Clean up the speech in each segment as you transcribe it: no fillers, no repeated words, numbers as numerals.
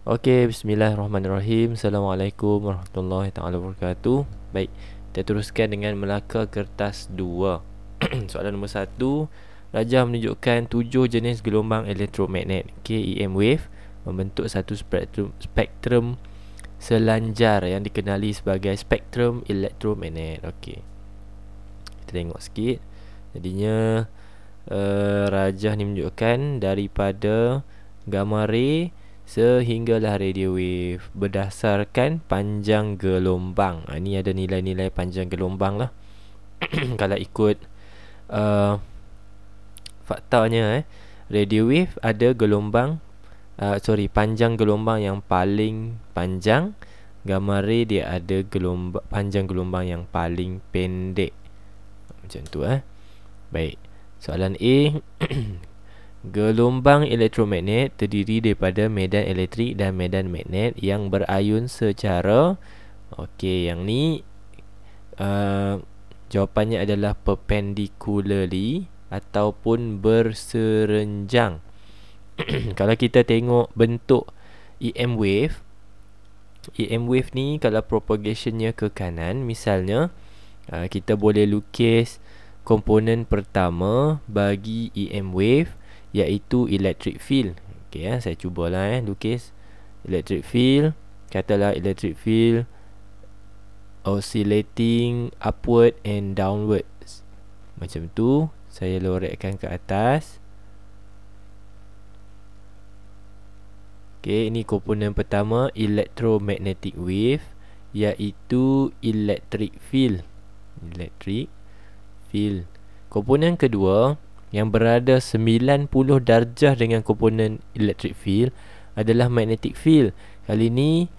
Okey, bismillahirrahmanirrahim. Assalamualaikum warahmatullahi taala wabarakatuh. Baik, kita teruskan dengan Melaka Kertas 2. Soalan nombor 1, rajah menunjukkan 7 jenis gelombang elektromagnet EM wave membentuk satu spektrum selanjar yang dikenali sebagai spektrum elektromagnet. Okey, kita tengok sikit. Jadinya rajah ni menunjukkan daripada gamma ray sehinggalah radio wave berdasarkan panjang gelombang. Ini ada nilai-nilai panjang gelombang lah. Kalau ikut faktanya, radio wave ada gelombang panjang gelombang yang paling panjang. Gamma ray dia ada panjang gelombang yang paling pendek. Macam tu Baik, soalan A. Gelombang elektromagnet terdiri daripada medan elektrik dan medan magnet yang berayun secara yang ni jawapannya adalah perpendicularly ataupun berserenjang. Kalau kita tengok bentuk EM wave ni, kalau propagationnya ke kanan, misalnya kita boleh lukis komponen pertama bagi EM wave, iaitu electric field. Saya cubalah lukis electric field. Katalah electric field oscillating upward and downwards. Macam tu. Saya lorekkan ke atas. Ini komponen pertama, electromagnetic wave, iaitu electric field. Komponen kedua yang berada 90 darjah dengan komponen electric field adalah magnetic field. Kali ni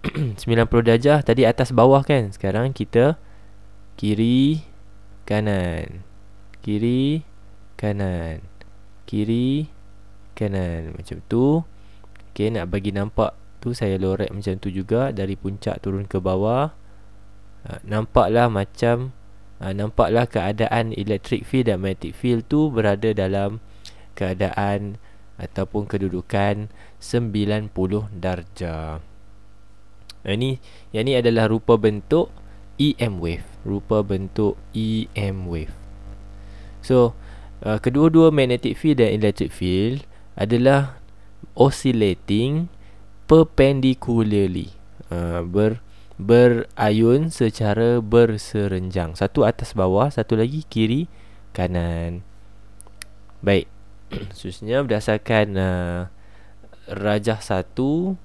90 darjah, tadi atas bawah kan. Sekarang kita kiri kanan, kiri kanan, kiri kanan, macam tu. Nak bagi nampak tu, saya lorek macam tu juga, dari puncak turun ke bawah. Nampaklah keadaan electric field dan magnetic field tu berada dalam keadaan ataupun kedudukan 90 darjah. Yang ni adalah rupa bentuk EM wave. So, kedua-dua magnetic field dan electric field adalah oscillating perpendicularly, berayun secara berserenjang. Satu atas bawah, satu lagi kiri kanan. Baik, khususnya berdasarkan rajah 1,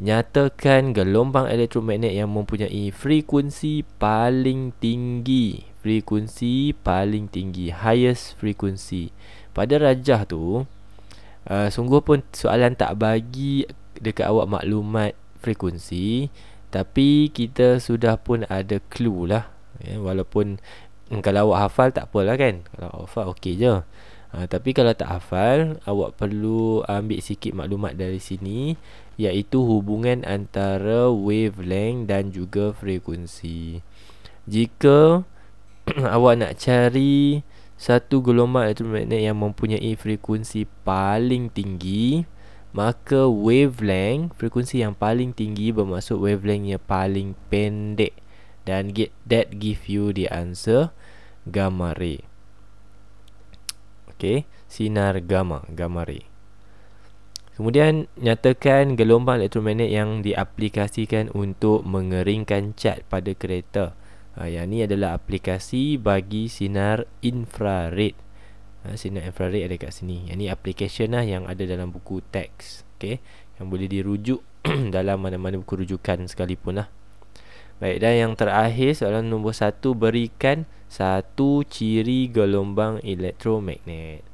nyatakan gelombang elektromagnet yang mempunyai frekuensi paling tinggi. Highest frequency. Pada rajah tu, sungguh pun soalan tak bagi dekat awak maklumat frekuensi, tapi kita sudah pun ada clue lah. Walaupun kalau awak hafal tak apalah kan. Kalau awak hafal okey je. Tapi kalau tak hafal, awak perlu ambil sikit maklumat dari sini, iaitu hubungan antara wavelength dan juga frekuensi. Jika awak nak cari satu gelombang elektromagnet yang mempunyai frekuensi paling tinggi, maka wavelength, frekuensi yang paling tinggi bermaksud wavelength yang paling pendek, dan that give you the answer gamma ray. Sinar gamma ray. Kemudian nyatakan gelombang elektromagnet yang diaplikasikan untuk mengeringkan cat pada kereta. Yang ni adalah aplikasi bagi sinar infrared. Sinar infrared ada kat sini. Yang ni application lah yang ada dalam buku teks. Yang boleh dirujuk dalam mana-mana buku rujukan sekalipun lah. Baik, dan yang terakhir, soalan nombor 1, berikan satu ciri gelombang elektromagnet.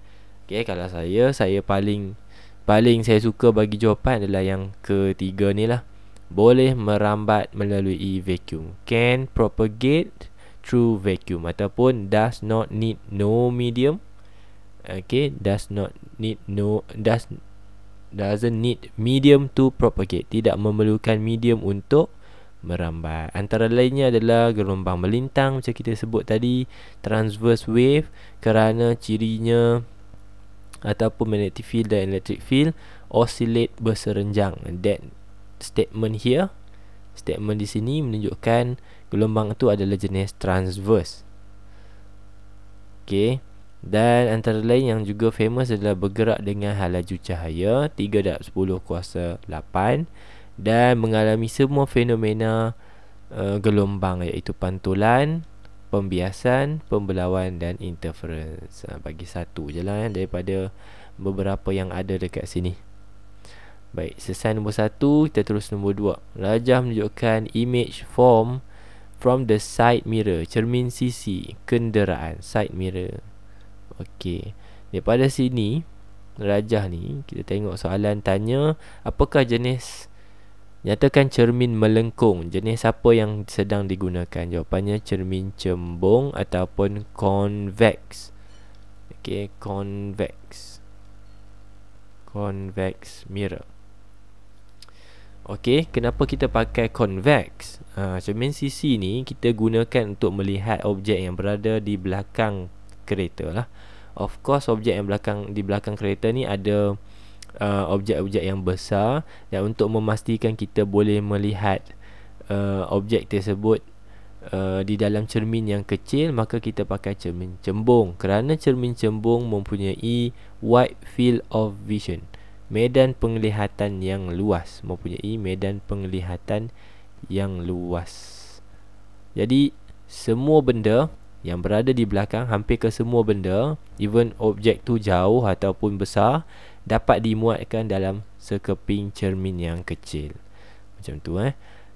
Kalau saya paling saya suka bagi jawapan adalah yang ketiga ni lah. Boleh merambat melalui vacuum. Can propagate through vacuum, ataupun does not need no medium. Doesn't need medium to propagate. Tidak memerlukan medium untuk merambat. Antara lainnya adalah gelombang melintang macam kita sebut tadi, transverse wave kerana cirinya ataupun magnetic field dan electric field oscillate berserenjang. That statement here, statement di sini menunjukkan gelombang itu adalah jenis transverse. Okey. Dan antara lain yang juga famous adalah bergerak dengan halaju cahaya 3/10 kuasa 8 dan mengalami semua fenomena gelombang, iaitu pantulan, pembiasan, pembelauan dan interference. Bagi satu je lah daripada beberapa yang ada dekat sini. Baik, selesai nombor 1, kita terus nombor 2. Rajah menunjukkan image form from the side mirror, cermin sisi kenderaan, side mirror. Okey, daripada sini rajah ni kita tengok soalan tanya apakah jenis, nyatakan cermin melengkung, jenis apa yang sedang digunakan. Jawapannya cermin cembung ataupun convex. Okey, convex mirror. Okey, kenapa kita pakai convex? Cermin sisi ni kita gunakan untuk melihat objek yang berada di belakang kereta lah. Of course, objek yang di belakang kereta ni ada objek-objek yang besar, dan untuk memastikan kita boleh melihat objek tersebut di dalam cermin yang kecil, maka kita pakai cermin cembung. Kerana cermin cembung mempunyai wide field of vision, medan penglihatan yang luas, Jadi semua benda yang berada di belakang, hampir ke semua benda, even objek tu jauh ataupun besar, dapat dimuatkan dalam sekeping cermin yang kecil. Macam tu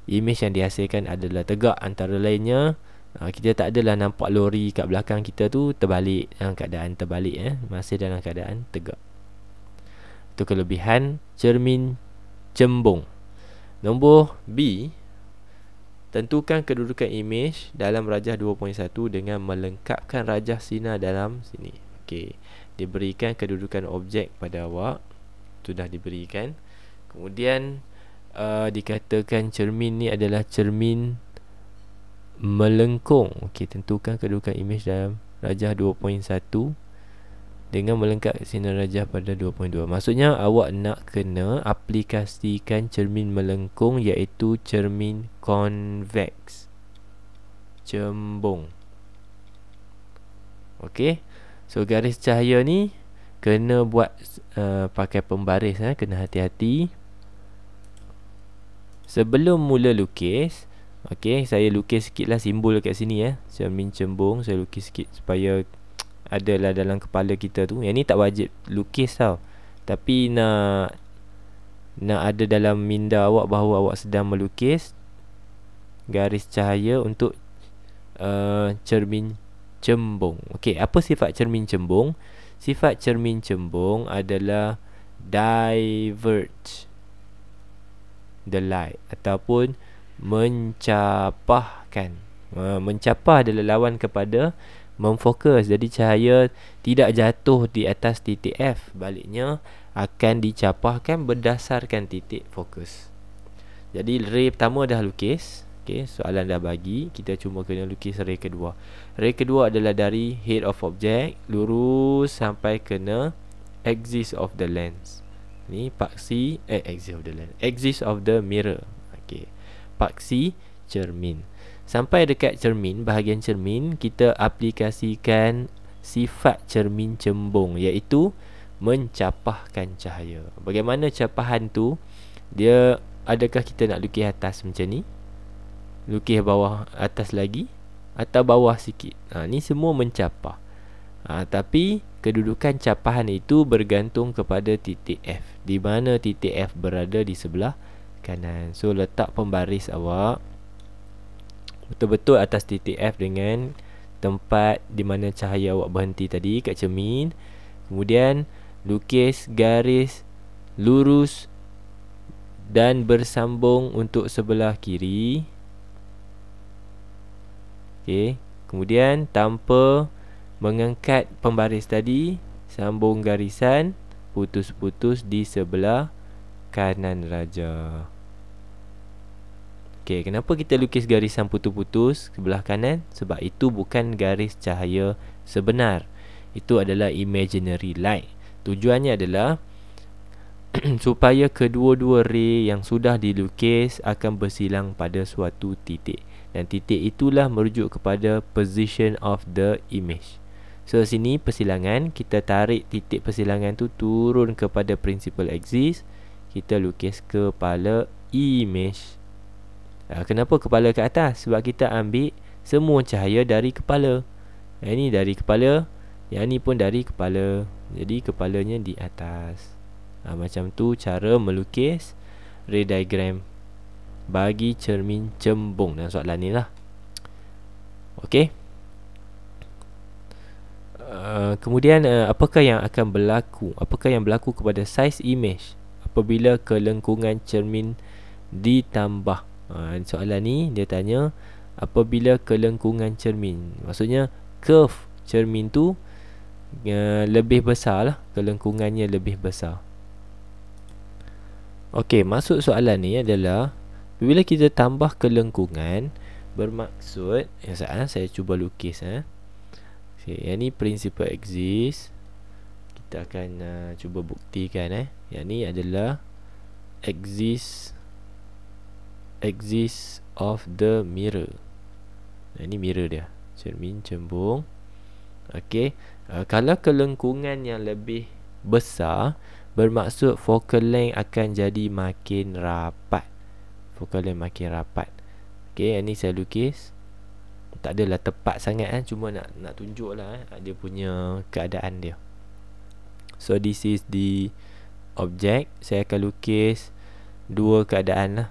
Image yang dihasilkan adalah tegak. Antara lainnya, kita tak adalah nampak lori kat belakang kita tu terbalik, dalam keadaan terbalik, masih dalam keadaan tegak. Itu kelebihan cermin cembung. Nombor B, tentukan kedudukan image dalam rajah 2.1 dengan melengkapkan rajah sinar dalam sini. Okey, diberikan kedudukan objek pada awak, sudah diberikan. Kemudian dikatakan cermin ni adalah cermin melengkung. Okey, tentukan kedudukan image dalam rajah 2.1 dengan melengkapkan sinar rajah pada 2.2. Maksudnya awak nak kena aplikasikan cermin melengkung, iaitu cermin convex, cembung. Okey, so garis cahaya ni kena buat pakai pembaris, kena hati-hati. Sebelum mula lukis, okey, saya lukis sikitlah simbol kat sini, cermin cembung. Saya lukis sikit supaya adalah dalam kepala kita tu. Yang ni tak wajib lukis tau, tapi nak ada dalam minda awak bahawa awak sedang melukis garis cahaya untuk cermin cembung. Okey, apa sifat cermin cembung? Sifat cermin cembung adalah diverge the light ataupun mencapahkan. Mencapah adalah lawan kepada memfokus. Jadi cahaya tidak jatuh di atas titik F, baliknya akan dicapahkan berdasarkan titik fokus. Jadi ray pertama dah lukis. Okey, soalan dah bagi, kita cuma kena lukis ray kedua. Ray kedua adalah dari head of object lurus sampai kena axis of the lens. Ni paksi axis of the mirror. Okey, paksi cermin. Sampai dekat cermin, bahagian cermin, kita aplikasikan sifat cermin cembung, iaitu mencapahkan cahaya. Bagaimana capahan tu? Dia, adakah kita nak lukis atas macam ni, lukis bawah atas lagi, atau bawah sikit? Ni semua mencapah. Tapi kedudukan capahan itu bergantung kepada titik F, di mana titik F berada di sebelah kanan. So letak pembaris awak betul-betul atas titik F dengan tempat di mana cahaya awak berhenti tadi kat cermin. Kemudian lukis garis lurus dan bersambung untuk sebelah kiri. Okey, kemudian tanpa mengangkat pembaris tadi, sambung garisan putus-putus di sebelah kanan rajah. Okey, kenapa kita lukis garisan putus-putus sebelah kanan? Sebab itu bukan garis cahaya sebenar. Itu adalah imaginary light. Tujuannya adalah supaya kedua-dua ray yang sudah dilukis akan bersilang pada suatu titik, dan titik itulah merujuk kepada position of the image. So sini persilangan, kita tarik titik persilangan tu turun kepada principal axis, kita lukis kepala image. Kenapa kepala ke atas? Sebab kita ambil semua cahaya dari kepala. Yang ni dari kepala, yang ni pun dari kepala, jadi kepalanya di atas. Macam tu cara melukis ray diagram bagi cermin cembung dalam soalan ni lah. Okey. Kemudian apakah yang akan berlaku? Apakah yang berlaku kepada size image apabila kelengkungan cermin ditambah? Soalan ni dia tanya apabila kelengkungan cermin, maksudnya curve cermin tu lebih besar lah, kelengkungannya lebih besar. Okey, maksud soalan ni adalah bila kita tambah kelengkungan, bermaksud saya cuba lukis okay, yang ni principal axis. Kita akan cuba buktikan yang ni adalah axis of the mirror. Ini mirror dia, cermin cembung. Okey, kalau kelengkungan yang lebih besar, bermaksud focal length akan jadi makin rapat. Focal length makin rapat. Okey, yang ni saya lukis. Tak adalah tepat sangat cuma nak tunjuklah dia punya keadaan dia. So this is the object. Saya akan lukis dua keadaan lah.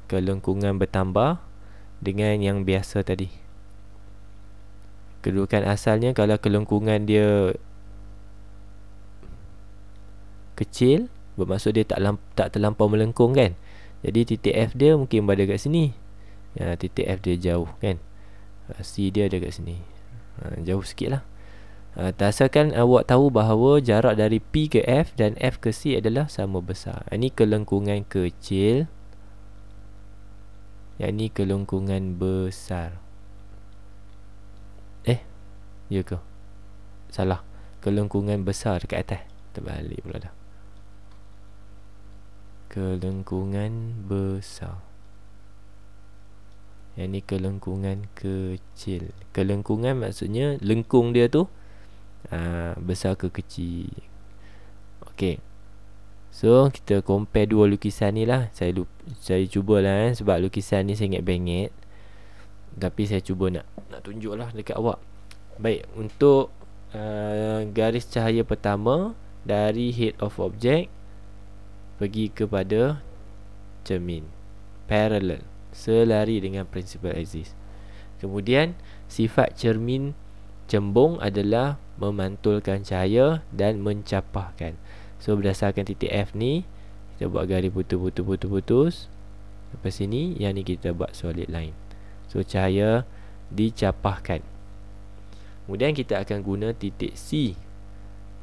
Kelengkungan bertambah dengan yang biasa tadi. Kedudukan asalnya, kalau kelengkungan dia kecil, bermaksud dia tak terlampau melengkung kan. Jadi titik F dia mungkin berada kat sini. Titik F dia jauh kan. C dia ada kat sini. Jauh sikit lah. Asalkan awak tahu bahawa jarak dari P ke F dan F ke C adalah sama besar. Ini kelengkungan kecil, yang ni kelengkungan besar. Ya ke? Salah. Kelengkungan besar dekat atas. Terbalik pula dah. Kelengkungan besar. Yang ni kelengkungan kecil. Kelengkungan maksudnya lengkung dia tu besar ke kecil. Okey. So kita compare dua lukisan ni lah. Saya cubalah sebab lukisan ni saya ingat bengit. Tapi saya cuba nak tunjuk lah dekat awak. Baik, untuk garis cahaya pertama dari head of object pergi kepada cermin, parallel, selari dengan principal axis. Kemudian sifat cermin cembung adalah memantulkan cahaya dan mencapahkan. So berdasarkan titik F ni, kita buat garis putus. Lepas sini, yang ni kita buat solid line. So cahaya dicapahkan. Kemudian kita akan guna titik C.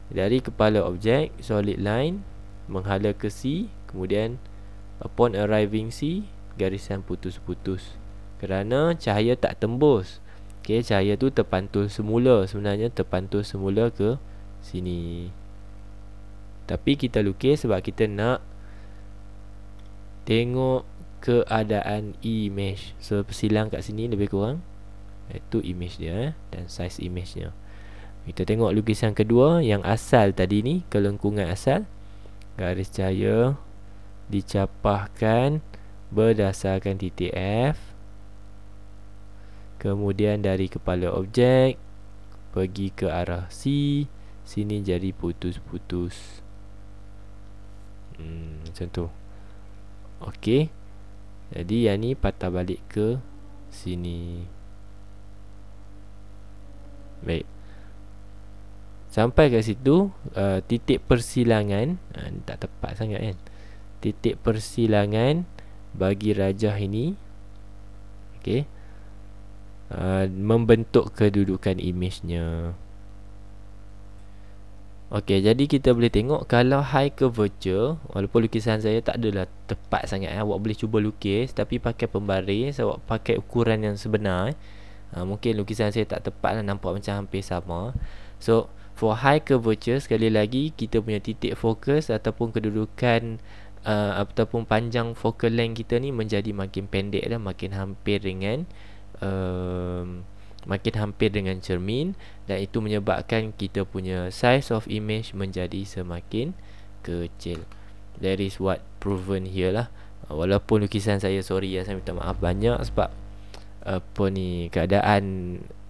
Dari kepala objek, solid line menghala ke C. Kemudian upon arriving C, garisan putus-putus. Kerana cahaya tak tembus. Okay, cahaya tu terpantul semula. Sebenarnya terpantul semula ke sini. Tapi kita lukis sebab kita nak tengok keadaan image. So persilang kat sini lebih kurang. Itu image dia dan size image nya. Kita tengok lukisan kedua yang asal tadi ni, kelengkungan asal. Garis cahaya dicapahkan berdasarkan titik F. Kemudian dari kepala objek pergi ke arah C. Sini jadi putus-putus. Macam tu. Okey. Jadi yang ni patah balik ke sini. Baik. Sampai kat situ, titik persilangan tak tepat sangat kan. Titik persilangan bagi rajah ini, okey, membentuk kedudukan image-nya. Okey, jadi kita boleh tengok kalau high curvature, walaupun lukisan saya tak adalah tepat sangat, awak boleh cuba lukis tapi pakai pembaris, awak pakai ukuran yang sebenar. Mungkin lukisan saya tak tepat lah, nampak macam hampir sama. So For high curvature, sekali lagi kita punya titik fokus ataupun kedudukan ataupun panjang focal length kita ni menjadi makin pendek dan makin hampir dengan cermin, dan itu menyebabkan kita punya size of image menjadi semakin kecil. That is what proven here lah. Walaupun lukisan saya, sorry ya, saya minta maaf banyak sebab keadaan,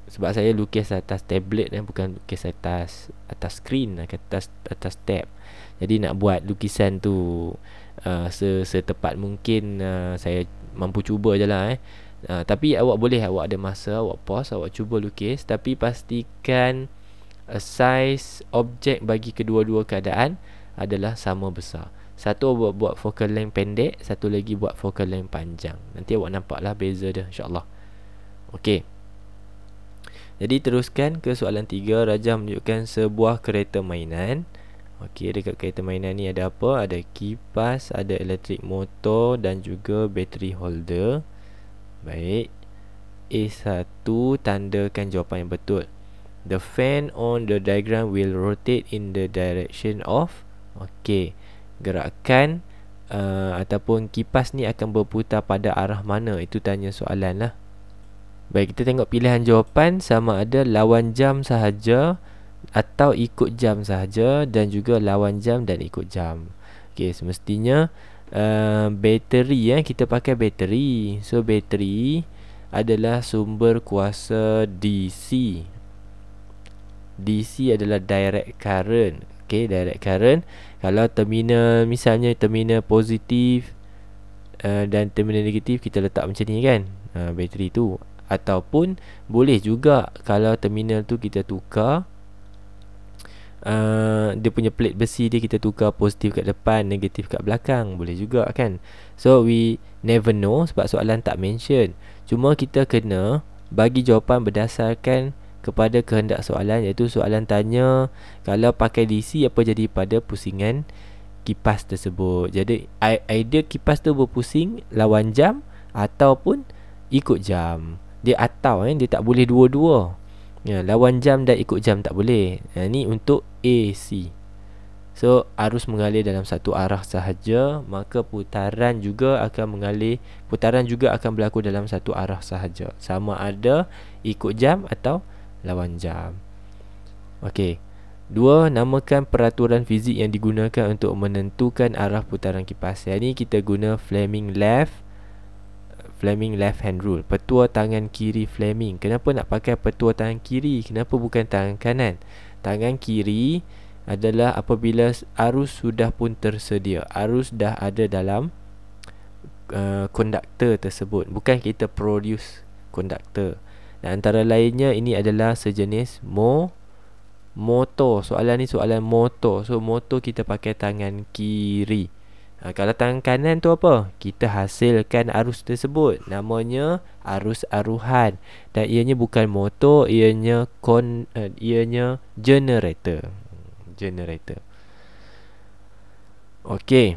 sebab saya lukis atas tablet bukan lukis atas screen, atas tab. Jadi nak buat lukisan tu setepat mungkin, saya mampu cuba je lah tapi awak ada masa, awak pause, awak cuba lukis, tapi pastikan size objek bagi kedua-dua keadaan adalah sama besar. Satu awak buat focal length pendek, satu lagi buat focal length panjang. Nanti awak nampak lah beza dia, insyaAllah. Okey. Jadi teruskan ke soalan 3. Rajah menunjukkan sebuah kereta mainan. Okey, dekat kereta mainan ni ada apa? Ada kipas, ada elektrik motor dan juga battery holder. Baik. A1, tandakan jawapan yang betul. The fan on the diagram will rotate in the direction of. Okey. Gerakan ataupun kipas ni akan berputar pada arah mana? Itu tanya soalan lah. Baik, kita tengok pilihan jawapan sama ada lawan jam sahaja atau ikut jam sahaja, dan juga lawan jam dan ikut jam. Okey, semestinya bateri, kita pakai bateri. So bateri adalah sumber kuasa DC. DC adalah direct current. Okey, direct current. Kalau terminal, misalnya terminal positif dan terminal negatif, kita letak macam ni kan, bateri tu. Ataupun boleh juga kalau terminal tu kita tukar, dia punya plate besi dia kita tukar positif kat depan, negatif kat belakang, boleh juga kan. So we never know sebab soalan tak mention. Cuma kita kena bagi jawapan berdasarkan kepada kehendak soalan, iaitu soalan tanya kalau pakai DC apa jadi pada pusingan kipas tersebut. Jadi either kipas tu berpusing lawan jam ataupun ikut jam. Dia dia tak boleh dua-dua. Lawan jam dan ikut jam tak boleh. Ni untuk AC. So arus mengalir dalam satu arah sahaja, maka putaran juga akan berlaku dalam satu arah sahaja, sama ada ikut jam atau lawan jam. Okey. 2. Namakan peraturan fizik yang digunakan untuk menentukan arah putaran kipas. Yang ni kita guna Fleming left hand rule, petua tangan kiri Fleming. Kenapa nak pakai petua tangan kiri? Kenapa bukan tangan kanan? Tangan kiri adalah apabila arus sudah pun tersedia, arus dah ada dalam konduktor tersebut, bukan kita produce konduktor. Dan antara lainnya ini adalah sejenis motor. Soalan ni soalan motor. So motor kita pakai tangan kiri. Kalau tangan kanan tu apa? Kita hasilkan arus tersebut, namanya arus aruhan. Dan ianya bukan motor, ianya generator. Okey.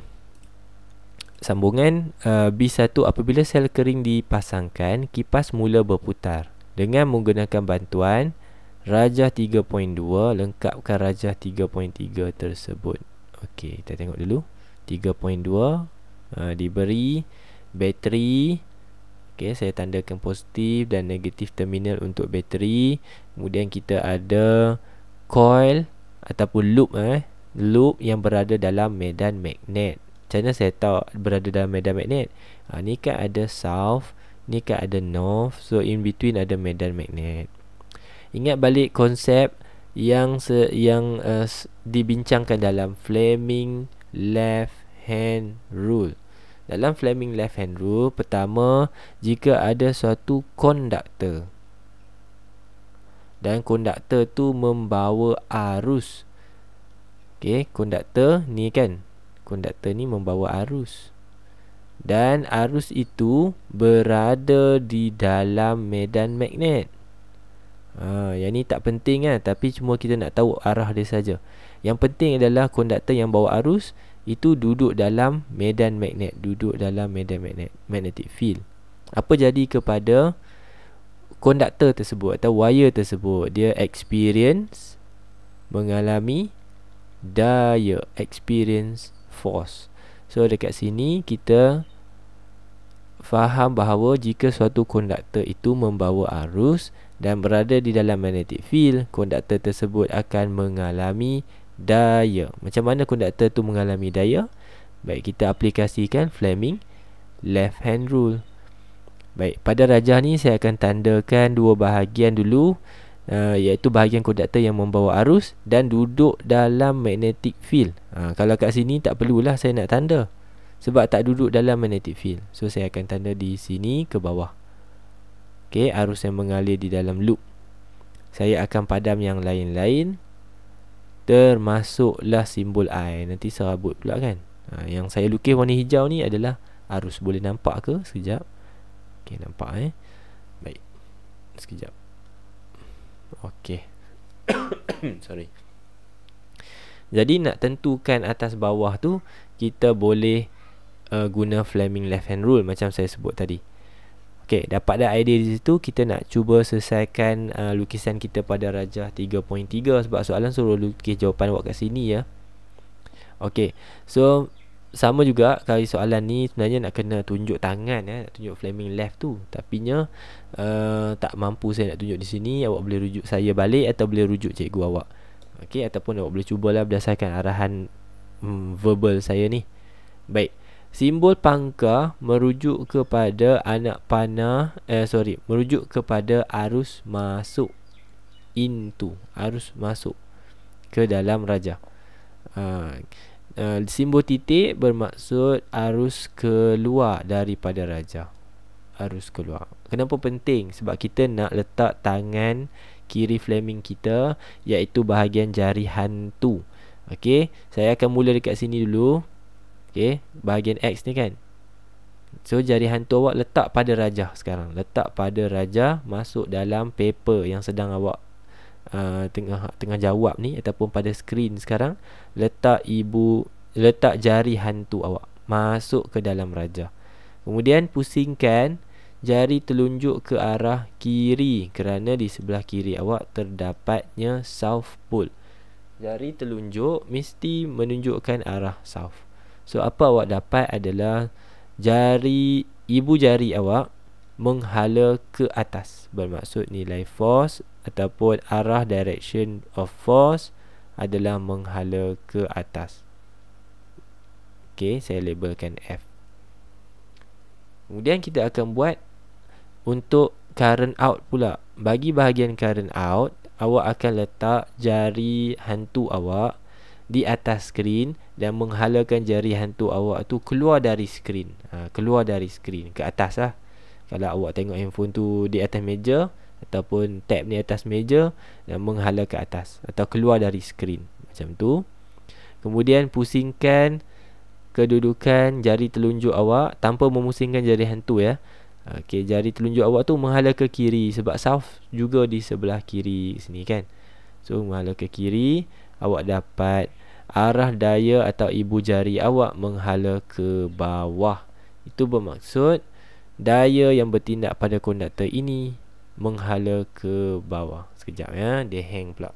Sambungan B1, apabila sel kering dipasangkan, kipas mula berputar. Dengan menggunakan bantuan rajah 3.2, lengkapkan rajah 3.3 tersebut. Okey, kita tengok dulu. 3.2 diberi bateri. Okey, saya tandakan positif dan negatif terminal untuk bateri. Kemudian kita ada coil ataupun loop yang berada dalam medan magnet. Macam mana saya tahu berada dalam medan magnet? Ni kan ada south, ni kan ada north. So in between ada medan magnet. Ingat balik konsep yang dibincangkan dalam Fleming left hand rule. Dalam Fleming left hand rule, pertama, jika ada suatu konduktor dan konduktor tu membawa arus. Okey, konduktor ni kan, konduktor ni membawa arus, dan arus itu berada di dalam medan magnet. Yang ni tak penting kan, tapi cuma kita nak tahu arah dia saja. Yang penting adalah konduktor yang bawa arus itu duduk dalam medan magnet, magnetic field. Apa jadi kepada konduktor tersebut atau wire tersebut? Dia experience mengalami daya, experience force. So dekat sini kita faham bahawa jika suatu konduktor itu membawa arus dan berada di dalam magnetic field, konduktor tersebut akan mengalami daya. Macam mana konduktor itu mengalami daya? Baik, kita aplikasikan Fleming left hand rule. Baik, pada rajah ni saya akan tandakan dua bahagian dulu, iaitu bahagian konduktor yang membawa arus dan duduk dalam magnetic field. Kalau kat sini tak perlulah saya nak tanda, sebab tak duduk dalam magnetic field. So saya akan tanda di sini ke bawah. Okey, arus yang mengalir di dalam loop. Saya akan padam yang lain-lain, termasuklah simbol I. Nanti serabut pula kan. Yang saya lukis warna hijau ni adalah arus. Boleh nampak ke? Sekejap. Okey, nampak Baik. Sekejap. Okey. Sorry. Jadi nak tentukan atas bawah tu, kita boleh guna Fleming left hand rule macam saya sebut tadi. Okey, dapat dah idea di situ. Kita nak cuba selesaikan lukisan kita pada rajah 3.3, sebab soalan suruh lukis jawapan awak kat sini ya. Okey, so sama juga kali soalan ni sebenarnya nak kena tunjuk tangan nak tunjuk Fleming left tu, tapi nya tak mampu saya nak tunjuk di sini. Awak boleh rujuk saya balik atau boleh rujuk cikgu awak. Okey, ataupun awak boleh cubalah berdasarkan arahan verbal saya ni. Baik, simbol pangkar merujuk kepada anak panah merujuk kepada arus masuk into, arus masuk ke dalam rajah. Simbol titik bermaksud arus keluar daripada rajah. Arus keluar. Kenapa penting? Sebab kita nak letak tangan kiri Fleming kita, iaitu bahagian jari hantu. Okey, saya akan mula dekat sini dulu. Okey, bahagian X ni kan. So jari hantu awak letak pada rajah sekarang. Letak pada rajah, masuk dalam paper yang sedang awak tengah jawab ni, ataupun pada skrin sekarang. Letak jari hantu awak masuk ke dalam rajah. Kemudian pusingkan jari telunjuk ke arah kiri, kerana di sebelah kiri awak terdapatnya south pole. Jari telunjuk mesti menunjukkan arah south. So apa awak dapat adalah ibu jari awak menghala ke atas, bermaksud nilai force ataupun arah direction of force adalah menghala ke atas. Okey, saya labelkan F. Kemudian kita akan buat untuk current out pula. Bagi bahagian current out, awak akan letak jari hantu awak di atas skrin dan menghalakan jari hantu awak tu keluar dari skrin. Keluar dari skrin ke atas lah. Kalau awak tengok handphone tu di atas meja, ataupun tab ni atas meja, dan menghala ke atas atau keluar dari skrin macam tu. Kemudian pusingkan kedudukan jari telunjuk awak tanpa memusingkan jari hantu ya. Okey, jari telunjuk awak tu menghala ke kiri, sebab south juga di sebelah kiri sini kan. So menghala ke kiri, awak dapat arah daya atau ibu jari awak menghala ke bawah. Itu bermaksud daya yang bertindak pada konduktor ini menghala ke bawah. Sekejap ya, dia hang pula.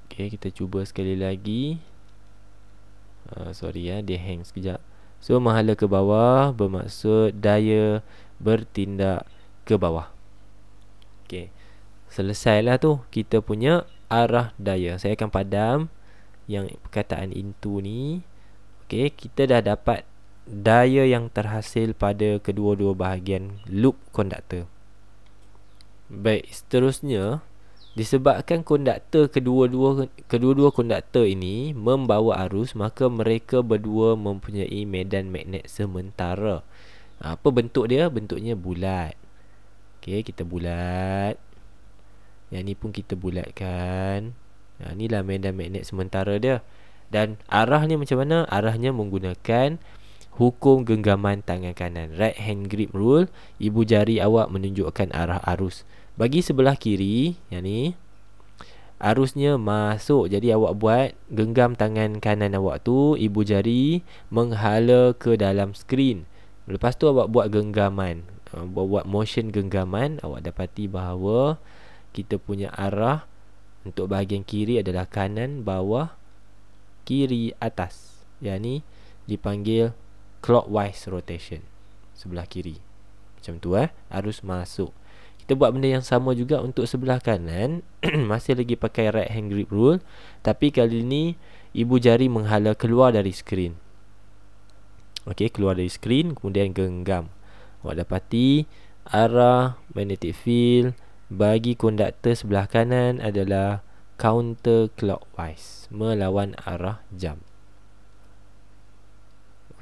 Okey, kita cuba sekali lagi. Sorry ya, dia hang sekejap. So menghala ke bawah bermaksud daya bertindak ke bawah. Okey, selesailah tu kita punya arah daya. Saya akan padam yang perkataan into ni. Okey, kita dah dapat daya yang terhasil pada kedua-dua bahagian loop konduktor. Baik, seterusnya disebabkan konduktor kedua-dua konduktor ini membawa arus, maka mereka berdua mempunyai medan magnet sementara. Apa bentuk dia? Bentuknya bulat. Okey, kita bulat. Yang ni pun kita bulatkan. Inilah medan magnet sementara dia. Dan arahnya macam mana? Arahnya menggunakan hukum genggaman tangan kanan, right hand grip rule. Ibu jari awak menunjukkan arah arus. Bagi sebelah kiri, yang ni, arusnya masuk. Jadi awak buat genggam tangan kanan awak tu, ibu jari menghala ke dalam skrin. Lepas tu awak buat genggaman, buat motion genggaman, awak dapati bahawa kita punya arah untuk bahagian kiri adalah kanan, bawah, kiri, atas. Yang ni dipanggil clockwise rotation, sebelah kiri. Macam tu arus masuk. Kita buat benda yang sama juga untuk sebelah kanan. Masih lagi pakai right hand grip rule, tapi kali ni ibu jari menghala keluar dari skrin. Okey, keluar dari skrin, kemudian genggam. Awak dapati arah magnetic field bagi konduktor sebelah kanan adalah counter clockwise, melawan arah jam.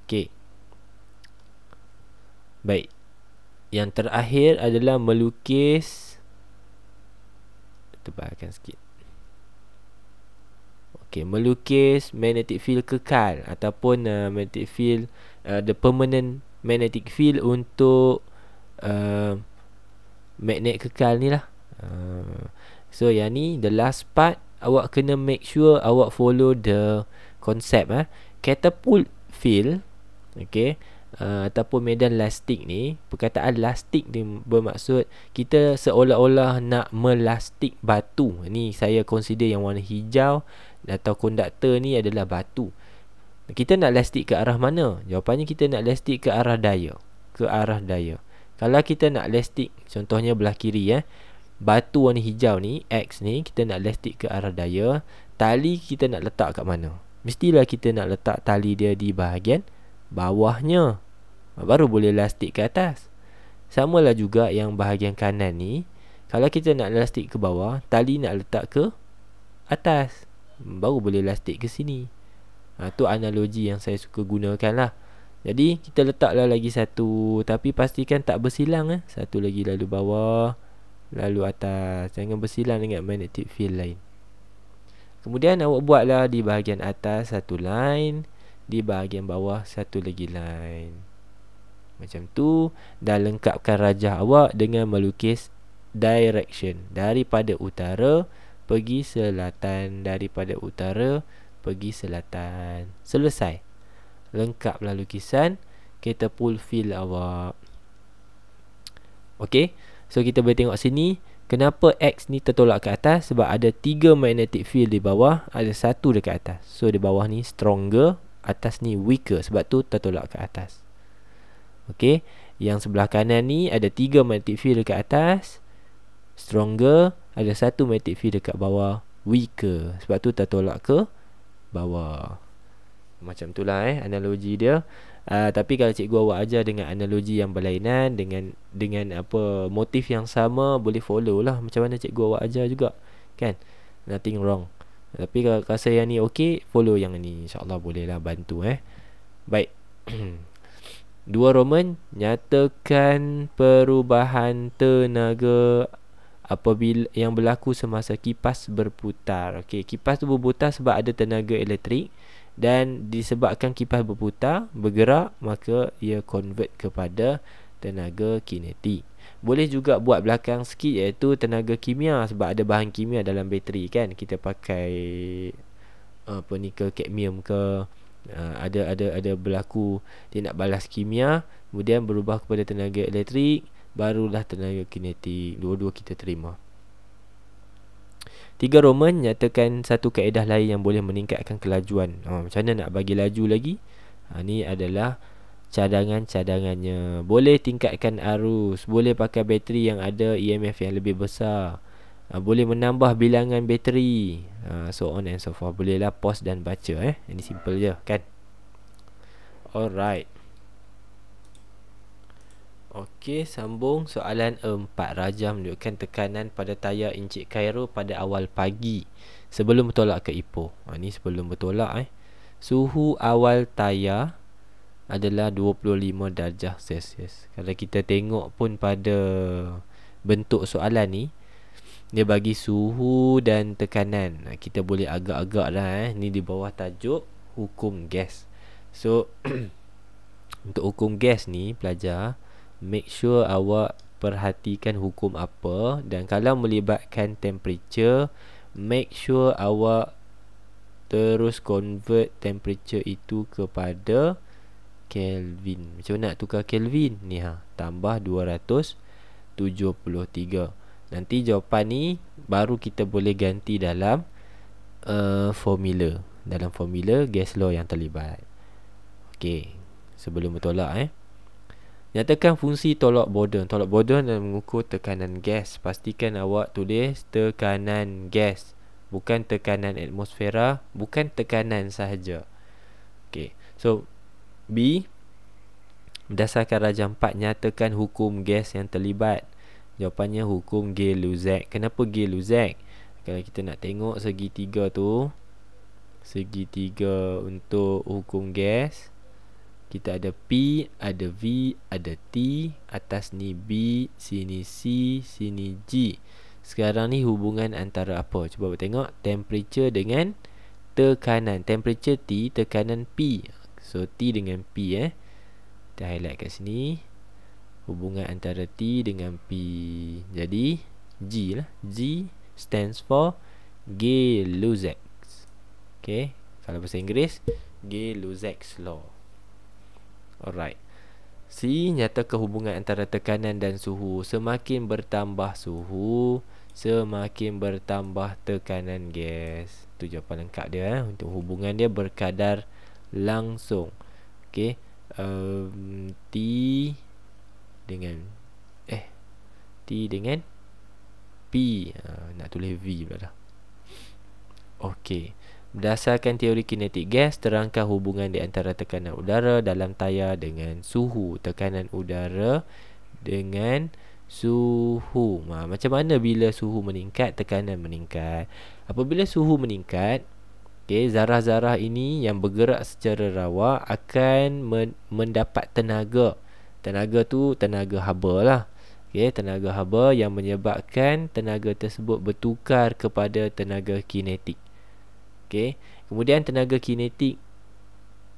Okey. Baik. Yang terakhir adalah melukis. Tebalkan sikit. Okey, melukis magnetic field kekal ataupun magnetic field, the permanent magnetic field untuk magnet kekal ni lah. So yang ni the last part, awak kena make sure awak follow the concept catapult field. Okay, ataupun medan lastik ni. Perkataan lastik ni bermaksud kita seolah-olah nak melastik batu. Ni saya consider yang warna hijau atau konduktor ni adalah batu. Kita nak lastik ke arah mana? Jawapannya kita nak lastik ke arah daya. Ke arah daya. Kalau kita nak lastik, contohnya belah kiri batu warna hijau ni, X ni, kita nak lastik ke arah daya. Tali kita nak letak kat mana? Mestilah kita nak letak tali dia di bahagian bawahnya, baru boleh lastik ke atas. Samalah juga yang bahagian kanan ni, kalau kita nak lastik ke bawah, tali nak letak ke atas, baru boleh lastik ke sini. Tu analogi yang saya suka gunakan lah. Jadi kita letaklah lagi satu, tapi pastikan tak bersilang Satu lagi lalu bawah, lalu atas. Jangan bersilang dengan magnetic field lain. Kemudian awak buatlah di bahagian atas satu line, di bahagian bawah satu lagi line. Macam tu. Dan lengkapkan rajah awak dengan melukis direction. Daripada utara pergi selatan, daripada utara pergi selatan. Selesai. Lengkaplah lukisan catapult field awak. Okey, so kita boleh tengok sini, kenapa X ni tertolak ke atas? Sebab ada 3 magnetic field di bawah, ada 1 dekat atas. So di bawah ni stronger, atas ni weaker, sebab tu tertolak ke atas. Okey, yang sebelah kanan ni ada 3 magnetic field dekat atas, stronger, ada 1 magnetic field dekat bawah, weaker, sebab tu tertolak ke bawah. Macam itulah analogi dia. Tapi kalau cikgu awak ajar dengan analogi yang berlainan, dengan apa motif yang sama, boleh follow lah macam mana cikgu awak ajar juga, kan? Nothing wrong. Tapi kalau rasa yang ni okey, follow yang ni, insyaAllah boleh lah bantu Baik. 2 Roman, nyatakan perubahan tenaga apabila yang berlaku semasa kipas berputar. Okey, kipas tu berputar sebab ada tenaga elektrik, dan disebabkan kipas bergerak, maka ia convert kepada tenaga kinetik. Boleh juga buat belakang sikit, iaitu tenaga kimia, sebab ada bahan kimia dalam bateri, kan? Kita pakai nikel kadmium ke, ada berlaku dia nak balas kimia, kemudian berubah kepada tenaga elektrik, barulah tenaga kinetik. Dua-dua kita terima. 3 Roman, nyatakan satu kaedah lain yang boleh meningkatkan kelajuan. Macam mana nak bagi laju lagi? Ni adalah cadangan-cadangannya. Boleh tingkatkan arus, boleh pakai bateri yang ada EMF yang lebih besar, boleh menambah bilangan bateri, so on and so forth. Bolehlah pause dan baca. Ini simple je, kan? Alright. Okey, sambung soalan 4. Rajah menunjukkan tekanan pada tayar Encik Cairo pada awal pagi sebelum bertolak ke Ipoh. Ni sebelum bertolak. Suhu awal tayar adalah 25 darjah Celsius. Kalau kita tengok pun pada bentuk soalan ni, dia bagi suhu dan tekanan. Kita boleh agak-agak dah. Ni di bawah tajuk hukum gas. So untuk hukum gas ni, pelajar make sure awak perhatikan hukum apa, dan kalau melibatkan temperature, make sure awak terus convert temperature itu kepada Kelvin. Macam mana nak tukar Kelvin? Ni tambah 273. Nanti jawapan ni baru kita boleh ganti dalam formula. Dalam formula gas law yang terlibat. Okey, sebelum bertolak nyatakan fungsi tolak Bourdon. Tolak Bourdon dalam mengukur tekanan gas. Pastikan awak tulis tekanan gas, bukan tekanan atmosfera, bukan tekanan sahaja. Okey, so B, berdasarkan rajah 4, nyatakan hukum gas yang terlibat. Jawapannya hukum Gay-Lussac. Kenapa Gay-Lussac? Kalau kita nak tengok segitiga tu, segitiga untuk hukum gas, kita ada P, ada V, ada T. Atas ni B, sini C, sini G. Sekarang ni hubungan antara apa? Cuba tengok. Temperature dengan tekanan. Temperature T, tekanan P. So T dengan P kita highlight kat sini. Hubungan antara T dengan P. Jadi G lah. G stands for Gay-Lussac. Okay, kalau bahasa Inggeris Gay-Lussac's law. Alright. C, nyatakan hubungan antara tekanan dan suhu. Semakin bertambah suhu, semakin bertambah tekanan gas. Itu jawapan lengkap dia untuk hubungan dia berkadar langsung. Okay, T dengan T dengan P. Nak tulis V pula dah. Okey, berdasarkan teori kinetik gas, terangkan hubungan di antara tekanan udara dalam tayar dengan suhu. Tekanan udara dengan suhu. Macam mana bila suhu meningkat, tekanan meningkat? Apabila suhu meningkat, zarah-zarah ini yang bergerak secara rawa akan mendapat tenaga. Tenaga tu tenaga haba lah. Tenaga haba yang menyebabkan tenaga tersebut bertukar kepada tenaga kinetik. Kemudian tenaga kinetik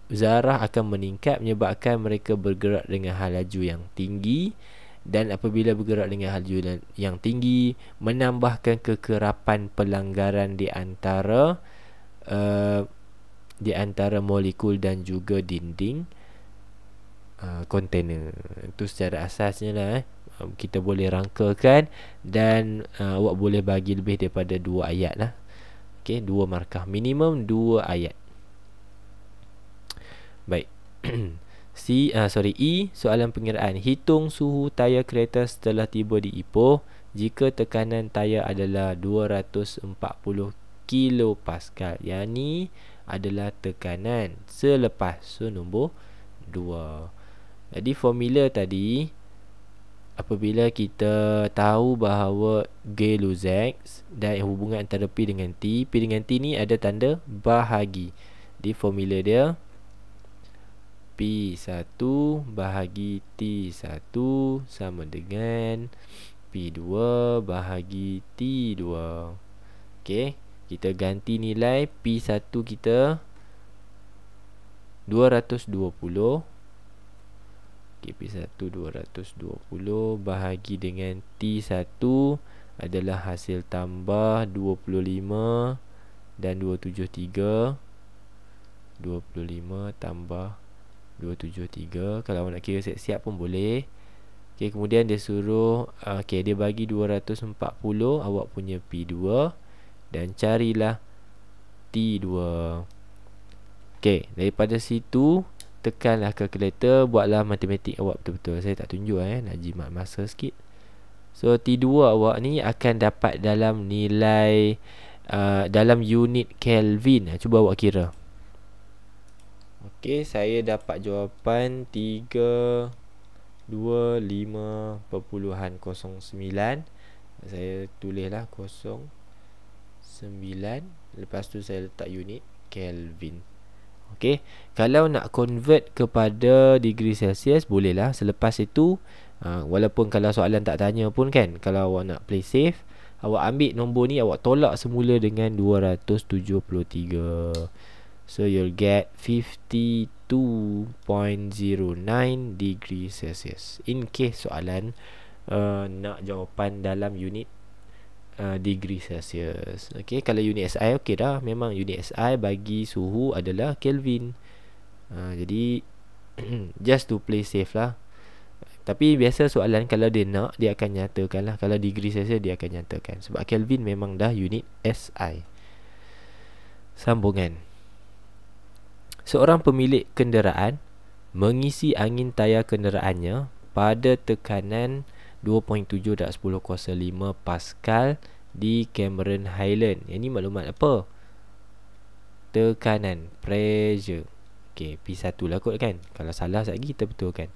zarah akan meningkat, menyebabkan mereka bergerak dengan hal laju yang tinggi. Dan apabila bergerak dengan hal laju yang tinggi, menambahkan kekerapan pelanggaran di antara molekul dan juga dinding kontainer. Itu secara asasnya lah kita boleh rangkakan. Dan awak boleh bagi lebih daripada 2 ayat lah. Dua markah, minimum 2 ayat. Baik. E, soalan pengiraan. Hitung suhu tayar kereta setelah tiba di Ipoh jika tekanan tayar adalah 240 kilopascal. Yang ni adalah tekanan selepas. So nombor 2. Jadi formula tadi, apabila kita tahu bahawa Gay-Lussac dan hubungan antara P dengan T, P dengan T ni ada tanda bahagi. Di formula dia P1 bahagi T1 sama dengan P2 bahagi T2. Okey, kita ganti nilai P1 kita 220. P1 220 bahagi dengan T1 adalah hasil tambah 25 dan 273. 25 tambah 273. Kalau awak nak kira siap-siap pun boleh. Kemudian dia suruh dia bagi 240 awak punya P2 dan carilah T2. Daripada situ tekanlah kalkulator, buatlah matematik awak betul-betul. Saya tak tunjuk nak jimat masa sikit. So T2 awak ni akan dapat dalam nilai dalam unit Kelvin. Cuba awak kira. Saya dapat jawapan 325.09. Saya tulislah 09. Lepas tu saya letak unit Kelvin. Kalau nak convert kepada degree Celsius bolehlah selepas itu. Walaupun kalau soalan tak tanya pun kan, kalau awak nak play safe, awak ambil nombor ni, awak tolak semula dengan 273. So you'll get 52.09 degree Celsius. In case soalan nak jawapan dalam unit degree Celsius. Kalau unit SI dah. Memang unit SI bagi suhu adalah Kelvin. Jadi Just to play safe lah. Tapi biasa soalan kalau dia nak, dia akan nyatakan lah. Kalau degree Celsius dia akan nyatakan. Sebab Kelvin memang dah unit SI. Sambungan. Seorang pemilik kenderaan mengisi angin tayar kenderaannya pada tekanan 2.7/10^5 Pascal di Cameron Highland. Ini maklumat apa? Tekanan, pressure. Okay, P1 lah kot kan. Kalau salah sekejap lagi kita betulkan.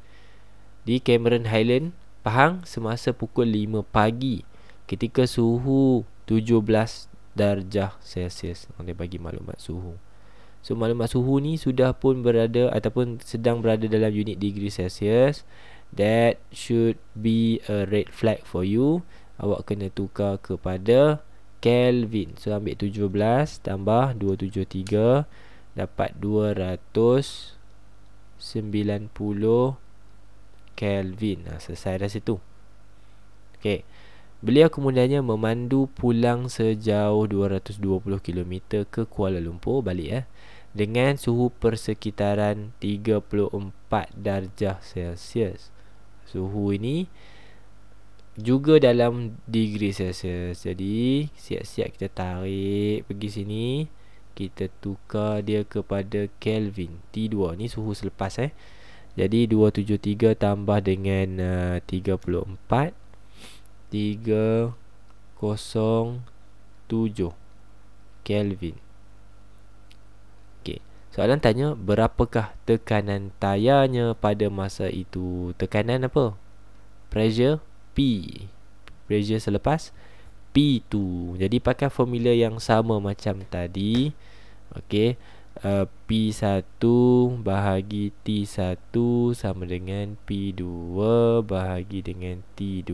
Di Cameron Highland, Pahang, semasa pukul 5 pagi ketika suhu 17 darjah Celsius. Dia bagi maklumat suhu. So maklumat suhu ni sudah pun berada ataupun sedang berada dalam unit degree Celsius. That should be a red flag for you. Awak kena tukar kepada Kelvin. So ambil 17 tambah 273 dapat 290 Kelvin. Selesai dah situ. Okey. Beliau kemudiannya memandu pulang sejauh 220 km ke Kuala Lumpur balik dengan suhu persekitaran 34 darjah Celsius. Suhu ini juga dalam degree Celsius. Jadi siap-siap kita tarik pergi sini, kita tukar dia kepada Kelvin. T2 ni suhu selepas Jadi 273 tambah dengan 34 307 Kelvin. Okey, soalan tanya berapakah tekanan tayarnya pada masa itu? Tekanan apa? Pressure P. Pressure selepas P2. Jadi pakai formula yang sama macam tadi. Okey, P1 bahagi T1 sama dengan P2 bahagi dengan T2.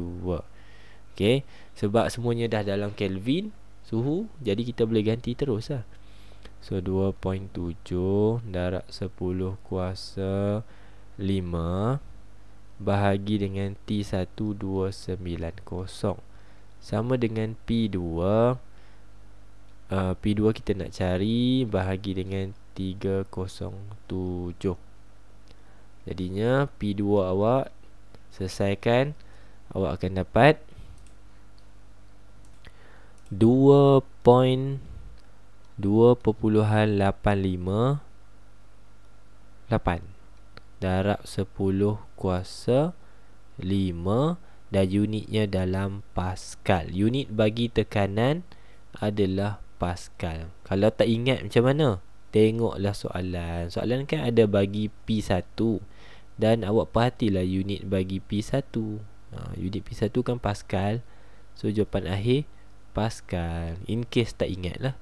Okey, sebab semuanya dah dalam Kelvin suhu, jadi kita boleh ganti terus lah. So 2.7 darab 10 kuasa 5 bahagi dengan T1 290 sama dengan P2. P2 kita nak cari bahagi dengan 307. Jadinya P2 awak selesaikan, awak akan dapat 2.2.858 darab 10 kuasa 5 dan unitnya dalam Pascal. Unit bagi tekanan adalah Pascal. Kalau tak ingat macam mana, tengoklah soalan. Soalan kan ada bagi P1 dan awak perhatilah unit bagi P1. Unit P1 kan Pascal. So jawapan akhir Pascal. In case tak ingat lah.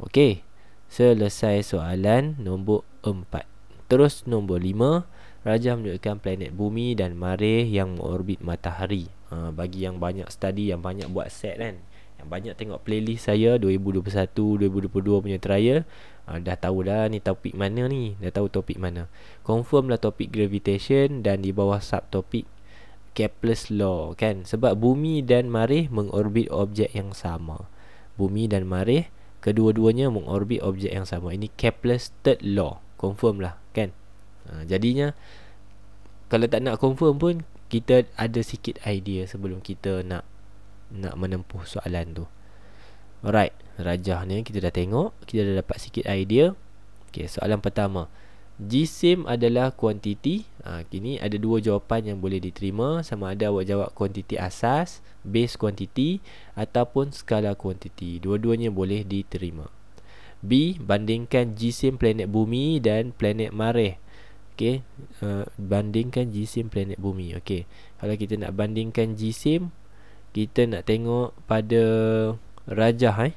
Okey, selesai soalan nombor 4. Terus nombor 5. Rajah menunjukkan planet bumi dan Marikh yang mengorbit matahari. Bagi yang banyak study, yang banyak buat set kan, yang banyak tengok playlist saya 2021, 2022 punya trial, dah tahu dah ni topik mana ni. Dah tahu topik mana. Confirm lah topik gravitation dan di bawah subtopik Kepler's law kan. Sebab bumi dan Marikh mengorbit objek yang sama. Bumi dan Marikh kedua-duanya mengorbit objek yang sama. Ini Kepler's third law. Confirm lah kan. Jadinya kalau tak nak confirm pun, kita ada sikit idea sebelum kita nak menempuh soalan tu. Alright, rajah ni kita dah tengok, kita dah dapat sikit idea. Okay, soalan pertama, jisim adalah kuantiti. Kini ada dua jawapan yang boleh diterima. Sama ada awak jawab kuantiti asas, base kuantiti, ataupun skala kuantiti. Dua-duanya boleh diterima. B, bandingkan jisim planet bumi dan planet Marikh. Okey, bandingkan jisim planet bumi. Okey, kalau kita nak bandingkan jisim, kita nak tengok pada rajah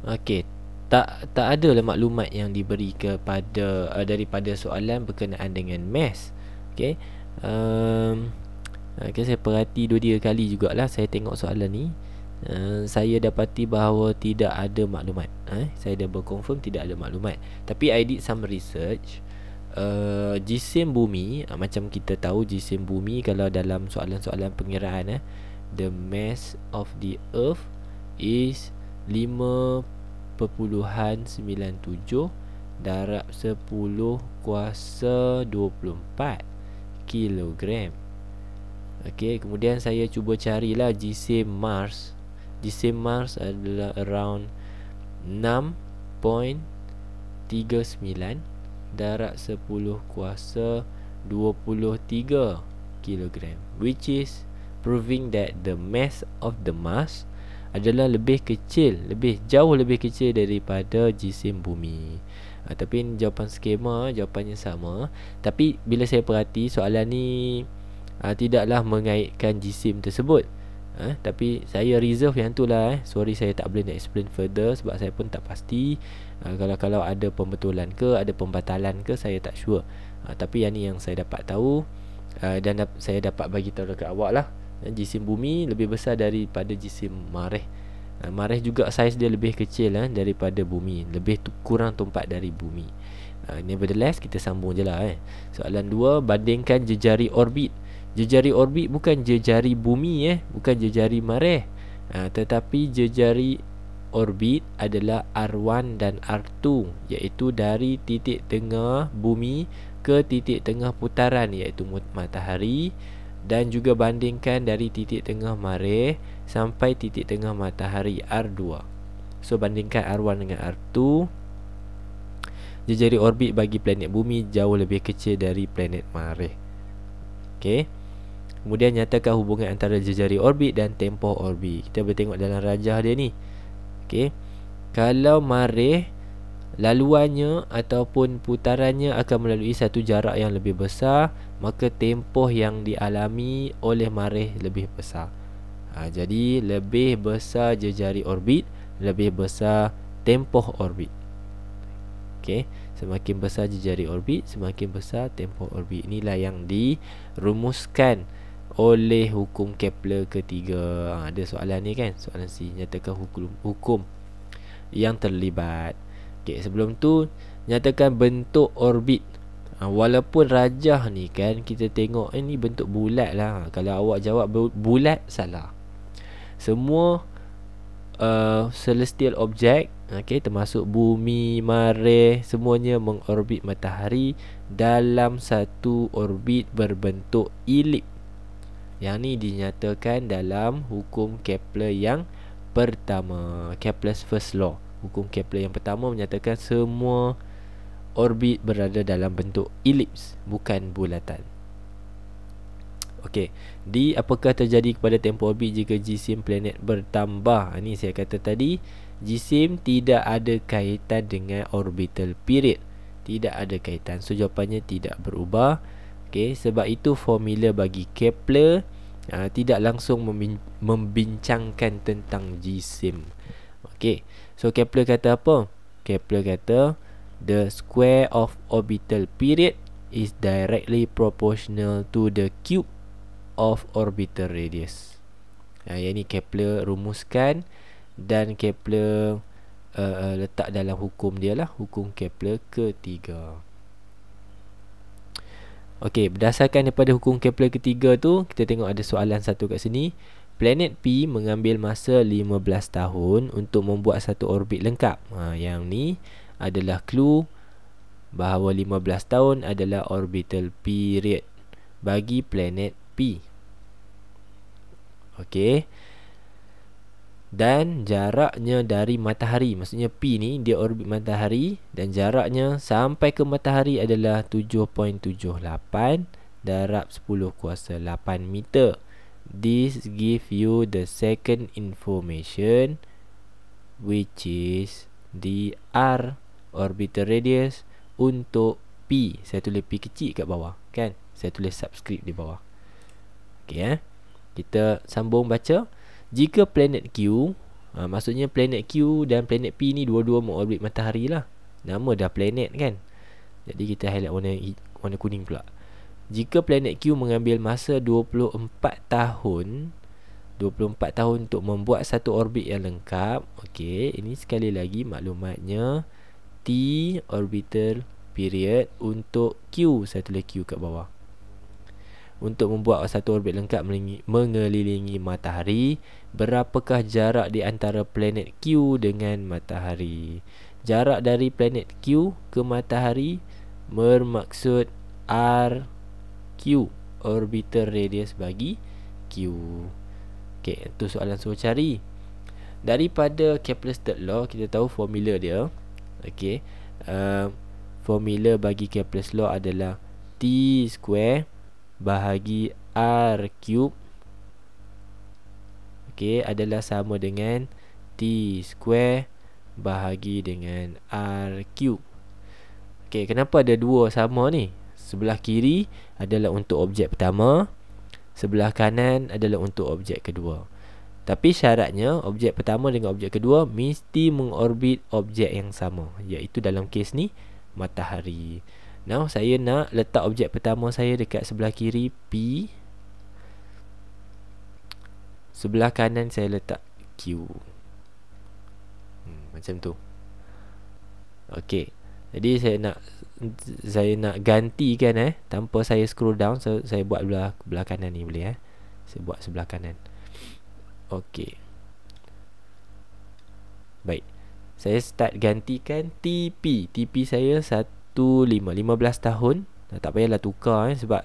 Okey, tak ada lah maklumat yang diberi kepada daripada soalan berkenaan dengan mass. Okey, saya perhati 2-3 kali jugalah saya tengok soalan ni. Saya dapati bahawa tidak ada maklumat. Saya dah berkonfirm tidak ada maklumat. Tapi I did some research. Jisim bumi, macam kita tahu jisim bumi, kalau dalam soalan-soalan pengiraan, the mass of the earth is 5.97 darab 10 kuasa 24 kilogram. Okey, kemudian saya cuba carilah jisim Mars. Jisim Mars adalah around 6.39 darab 10 kuasa 23 kilogram, which is proving that the mass of the Mars adalah lebih kecil, jauh lebih kecil daripada jisim bumi. Tapi jawapan skema, jawapannya sama. Tapi bila saya perhati soalan ni tidaklah mengaitkan jisim tersebut. Tapi saya reserve yang tu lah. Sorry, saya tak boleh nak explain further sebab saya pun tak pasti. Kalau ada pembetulan ke, ada pembatalan ke, saya tak sure. Tapi yang ni yang saya dapat tahu, dan saya dapat bagi tahu dekat awak lah. Jisim bumi lebih besar daripada jisim Marikh. Marikh juga saiz dia lebih kecil daripada bumi, lebih kurang tumpat dari bumi. Nevertheless, kita sambung je lah. Soalan 2, bandingkan jejari orbit. Jejari orbit bukan jejari bumi, bukan jejari Marikh, tetapi jejari orbit adalah R1 dan R2, iaitu dari titik tengah bumi ke titik tengah putaran, iaitu matahari, dan juga bandingkan dari titik tengah Marikh sampai titik tengah matahari R2. So bandingkan R1 dengan R2. Jejari orbit bagi planet bumi jauh lebih kecil dari planet Marikh. Okey. Kemudian nyatakan hubungan antara jejari orbit dan tempoh orbit. Kita boleh tengok dalam rajah dia ni. Okey. Kalau Marikh, laluannya ataupun putarannya akan melalui satu jarak yang lebih besar, maka tempoh yang dialami oleh Marikh lebih besar. Jadi lebih besar jejari orbit, lebih besar tempoh orbit. Okey, semakin besar jejari orbit, semakin besar tempoh orbit. Inilah yang dirumuskan oleh hukum Kepler ketiga. Ada soalan ni kan, soalan C, nyatakan hukum yang terlibat. Okey, sebelum tu nyatakan bentuk orbit. Walaupun rajah ni kan kita tengok ni bentuk bulat lah. Kalau awak jawab bulat, salah. Semua celestial object, termasuk bumi, Marikh, semuanya mengorbit matahari dalam satu orbit berbentuk elip. Yang ni dinyatakan dalam hukum Kepler yang pertama, Kepler's first law. Hukum Kepler yang pertama menyatakan semua orbit berada dalam bentuk elips, bukan bulatan. Okey, apakah terjadi kepada tempoh orbit jika jisim planet bertambah? Ini saya kata tadi, jisim tidak ada kaitan dengan orbital period. Tidak ada kaitan. So jawapannya tidak berubah. Okey, sebab itu formula bagi Kepler tidak langsung membincangkan tentang jisim. Okey, so Kepler kata apa? Kepler kata the square of orbital period is directly proportional to the cube of orbital radius. Yang ni Kepler rumuskan dan Kepler letak dalam hukum dia lah, hukum Kepler ketiga. Okey, berdasarkan daripada hukum Kepler ketiga tu, kita tengok ada soalan satu kat sini. Planet P mengambil masa 15 tahun untuk membuat satu orbit lengkap. Yang ni adalah clue bahawa 15 tahun adalah orbital period bagi planet P. Okey. Dan jaraknya dari matahari, maksudnya P ni dia orbit matahari, dan jaraknya sampai ke matahari adalah 7.78 darab 10 kuasa 8 meter. This give you the second information, which is the R orbital radius untuk P. Saya tulis P kecil kat bawah kan, saya tulis subscript di bawah. Okey, kita sambung baca. Jika planet Q, maksudnya planet Q dan planet P ni dua-dua mengorbit matahari lah. Nama dah planet kan. Jadi kita highlight warna kuning pula. Jika planet Q mengambil masa 24 tahun untuk membuat satu orbit yang lengkap. Okey, ini sekali lagi maklumatnya T orbital period untuk Q. Saya tulis Q kat bawah. Untuk membuat satu orbit lengkap mengelilingi matahari, berapakah jarak di antara planet Q dengan matahari? jarak dari planet Q ke matahari bermaksud RQ, orbital radius bagi Q. Okey, itu soalan suruh cari. Daripada Kepler's third law, kita tahu formula dia. Okey, formula bagi Kepler's law adalah T square bahagi R cube, okey, adalah sama dengan T square bahagi dengan R cube. Okey, kenapa ada dua sama ni? Sebelah kiri adalah untuk objek pertama, sebelah kanan adalah untuk objek kedua. Tapi syaratnya objek pertama dengan objek kedua mesti mengorbit objek yang sama, iaitu dalam kes ni matahari. Now saya nak letak objek pertama saya dekat sebelah kiri P, sebelah kanan saya letak Q. Macam tu. Okey, jadi saya nak gantikan tanpa saya scroll down. Saya buat belah kanan ni boleh saya buat sebelah kanan. Okey, baik, saya start gantikan TP. TP saya 15 tahun. Tak payahlah tukar sebab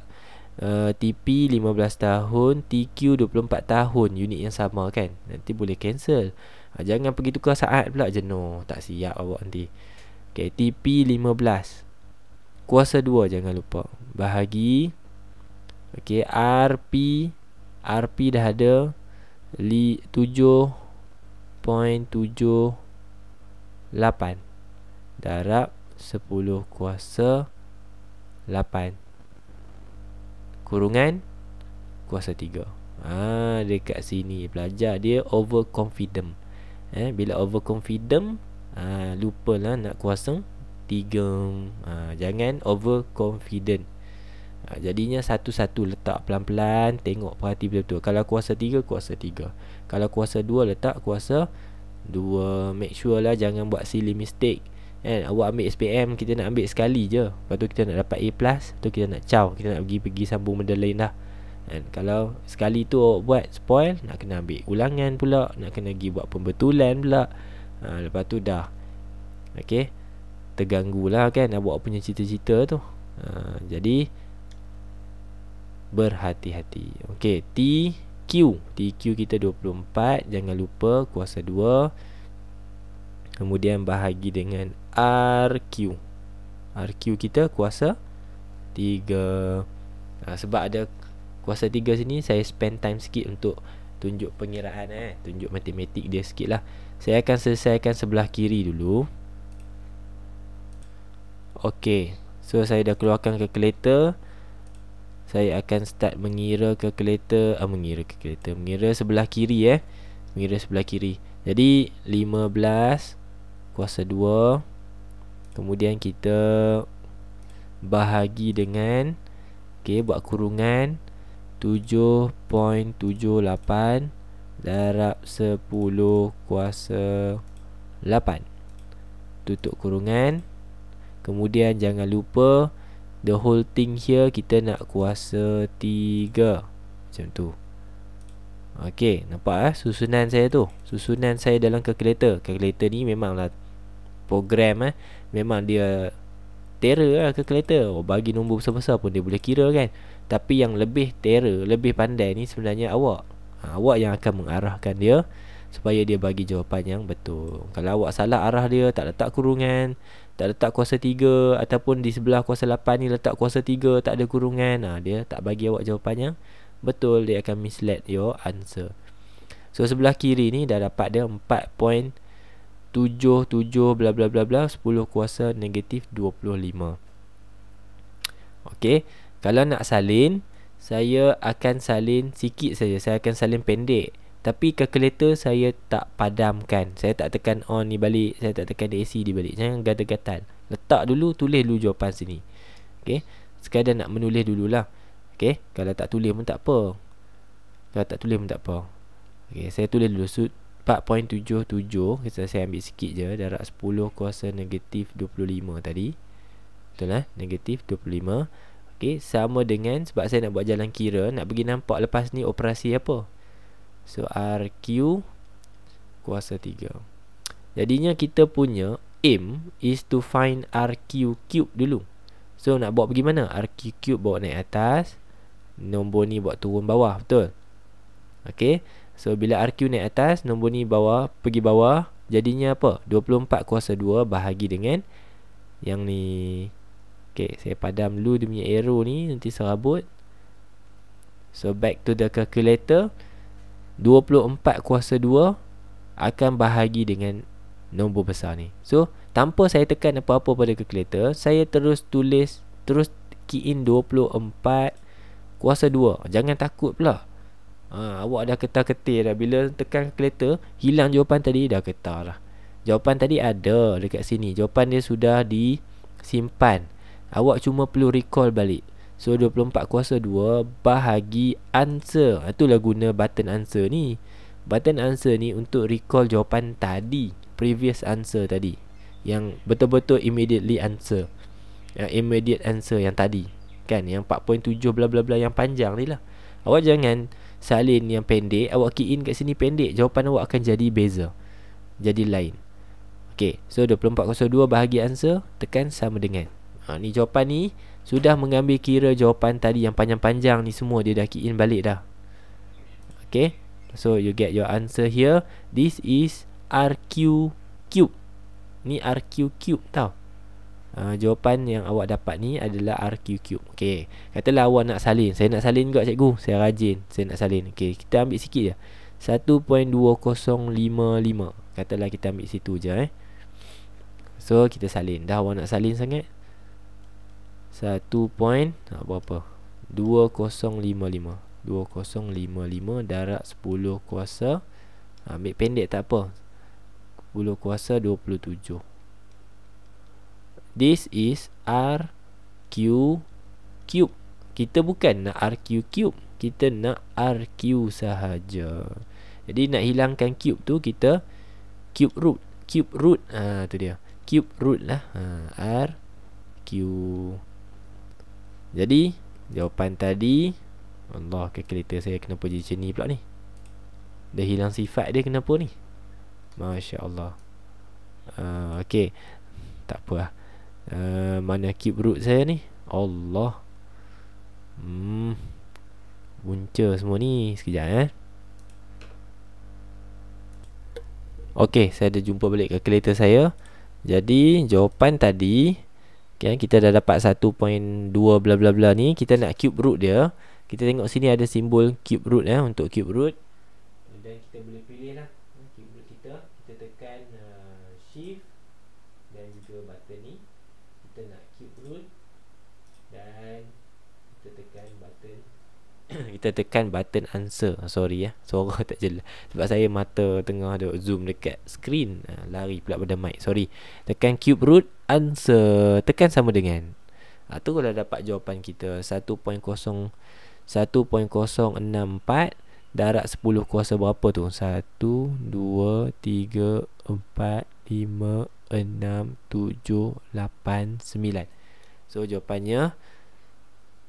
TP 15 tahun, TQ 24 tahun, unit yang sama kan. Nanti boleh cancel. Jangan pergi tukar saat pula, jenuh, tak siap awak nanti. Okay, TP 15 kuasa 2 jangan lupa bahagi. Okay, RP dah ada 7.78 darab 10 kuasa 8 kurungan kuasa 3. Dekat sini belajar dia overconfident. Bila overconfident, lupalah nak kuasa 3. Jangan overconfident. Jadinya satu-satu letak pelan-pelan, tengok, perhati betul-betul. Kalau kuasa 3, kuasa 3. Kalau kuasa 2, letak kuasa 2. Make sure lah jangan buat silly mistake. Awak ambil SPM, kita nak ambil sekali je, lepas tu kita nak dapat A+, lepas tu kita nak caw, kita nak pergi sambung benda lain dah. Kalau sekali tu awak buat spoil, nak kena ambil ulangan pula, nak kena pergi buat pembetulan pula. Lepas tu dah terganggu lah kan awak punya cita-cita tu. Jadi berhati-hati. Okey, TQ kita 24, jangan lupa kuasa 2. Kemudian bahagi dengan RQ. RQ kita kuasa 3. Sebab ada kuasa 3 sini, saya spend time sikit untuk tunjuk pengiraan, tunjuk matematik dia sikit lah. Saya akan selesaikan sebelah kiri dulu. Okey, so saya dah keluarkan kalkulator. Saya akan start mengira kalkulator, mengira sebelah kiri mengira sebelah kiri. Jadi 15 kuasa 2. Kemudian kita bahagi dengan buat kurungan 7.78 darab 10 kuasa 8. Tutup kurungan. Kemudian jangan lupa the whole thing here kita nak kuasa 3. Macam tu. Okey, nampak susunan saya tu. Susunan saya dalam kalkulator. Kalkulator ni memanglah program memang dia terror lah kalkulator. Bagi nombor besar-besar pun dia boleh kira kan. Tapi yang lebih terror, lebih pandai ni sebenarnya awak. Awak yang akan mengarahkan dia supaya dia bagi jawapan yang betul. Kalau awak salah arah dia, tak letak kurungan, tak letak kuasa 3, ataupun di sebelah kuasa 8 ni letak kuasa 3, tak ada kurungan, dia tak bagi awak jawapan yang betul. Dia akan mislead your answer. So sebelah kiri ni dah dapat dia 4.77 bla bla bla bla 10 kuasa negatif 25. Okey, kalau nak salin, saya akan salin sikit saja. Saya akan salin pendek. Tapi kalkulator saya tak padamkan. Saya tak tekan on ni balik, saya tak tekan AC di balik. Jangan gatal-gatal. Letak dulu, tulis dulu jawapan sini. Okey, sekadar nak menulis dululah. Okey, kalau tak tulis pun tak apa. Okey, saya tulis dulu 4.77. Saya ambil sikit je, darab 10 kuasa negatif 25 tadi. Betul lah, negatif 25. Okey, sama dengan, sebab saya nak buat jalan kira, nak bagi nampak lepas ni operasi apa. So RQ kuasa 3. Jadinya kita punya aim is to find RQ cube dulu. So nak bawa pergi mana? RQ cube bawa naik atas, nombor ni bawa turun bawah, betul? Okay, so bila RQ naik atas, nombor ni pergi bawah, jadinya apa? 24 kuasa 2 bahagi dengan yang ni. Okay, saya padam dulu dia punya arrow ni, nanti serabut. So back to the calculator, 24 kuasa 2 akan bahagi dengan nombor besar ni. So tanpa saya tekan apa-apa pada kalkulator, saya terus key in 24 kuasa 2. Jangan takut pula. Awak dah ketar-ketir dah. Bila tekan kalkulator, hilang jawapan tadi, dah ketar lah. Jawapan tadi ada dekat sini. Jawapan dia sudah disimpan. Awak cuma perlu recall balik. So 24 kuasa 2 bahagi answer. Itulah guna button answer ni. Button answer ni untuk recall jawapan tadi, previous answer tadi, yang betul-betul immediately answer, yang immediate answer yang tadi kan, yang 4.7 bla bla bla yang panjang ni lah. Awak jangan salin yang pendek, awak key in kat sini pendek, jawapan awak akan jadi beza, jadi lain. Okay, so 24 kuasa 2 bahagi answer, tekan sama dengan. Ni jawapan ni sudah mengambil kira jawapan tadi yang panjang-panjang ni semua, dia dah key in balik dah. Okay, so you get your answer here. This is RQ cube. Ni RQ cube tau. Jawapan yang awak dapat ni adalah RQ cube. Okay, katalah awak nak salin. Saya nak salin juga cikgu, saya rajin, saya nak salin. Okay, kita ambil sikit je, 1.2055. Katalah kita ambil situ je So kita salin. Dah awak nak salin sangat, 1.2055 darab 10 kuasa, ambil pendek tak apa, 10 kuasa 27. This is RQ cube. Kita bukan nak RQ cube, kita nak RQ sahaja. Jadi nak hilangkan cube tu, kita cube root. Cube root, tu dia, cube root lah, RQ. Jadi jawapan tadi, Allah, kalkulator saya kenapa jadi macam ni pula ni? Dah hilang sifat dia kenapa ni? Masya Allah. Okay, tak apa lah. Mana cube root saya ni? Allah, bunca semua ni. Sekejap Okay, saya dah jumpa balik kalkulator saya. Jadi jawapan tadi, okay, kita dah dapat 1.2 bla bla bla ni. Kita nak cube root dia. Kita tengok sini ada simbol cube root untuk cube root. Dan kita boleh pilih lah cube root kita. Kita tekan shift dan juga button ni. Kita nak cube root dan kita tekan button kita tekan button answer. Sorry suara tak jelas sebab saya mata tengah ada zoom dekat screen, lari pula pada mic. Sorry. Tekan cube root answer, tekan sama dengan. Tu dah dapat jawapan kita, 1.064 darab 10 kuasa berapa tu? 1, 2, 3, 4, 5, 6, 7, 8, 9. So jawapannya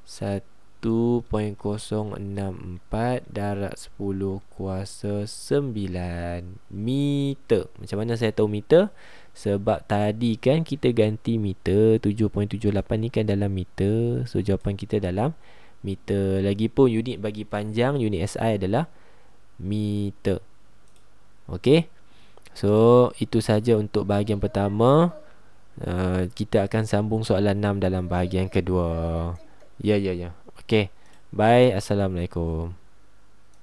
1.064 darab 10 kuasa 9 meter. Macam mana saya tahu meter? Sebab tadi kan kita ganti meter, 7.78 ni kan dalam meter. So jawapan kita dalam meter. Lagipun unit bagi panjang, unit SI adalah meter. Okay, so itu saja untuk bahagian pertama. Kita akan sambung soalan 6 dalam bahagian kedua. Ya. Okay, bye. Assalamualaikum.